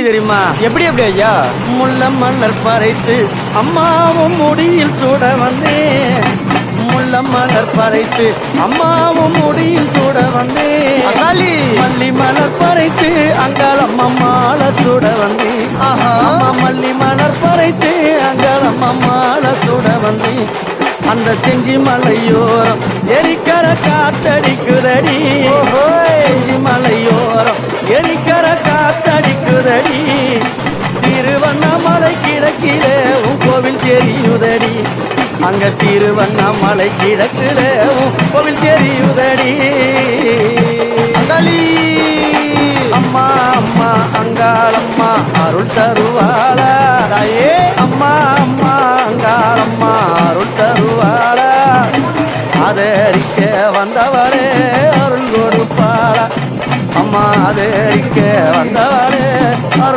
தெரியுமா? எப்படி எப்படி ஐயா? முள்ள மலர் பறைத்து அம்மாவும் முடியில் சூட வந்தேன். முள்ள மலர் பறைத்து அம்மாவும் முடியில் சூட வந்தேன். அங்காளி மல்லி மலர் பறைத்து அங்காளம் அம்மால சூட வந்தேன். அம்மா மல்லி மலர் பறைத்து அங்காளம் அம்மால சூட வந்தேன். அந்த செஞ்சி மலையோரம் எரிக்கர காத்தடிக்குதடி. செஞ்சி மலையோரம் எரிக்கர காத்தடிக்குதடி. திருவண்ணாமலை கிழக்கிலே உன் கோவில் தெரியுதடி. அங்க திருவண்ணாமலை கிழக்கிலே உன் கோவில் தெரியுதடி. அங்காளி அம்மா அம்மா அங்காளம்மா அருள் தருவாளா தாயே. அம்மா அம்மா அங்காளம்மா அருள் தருவாளா. அதரிக்க வந்தவளே அருள் கொடுப்பாளா. அம்மா அதரிக்க வந்தவளே அருள்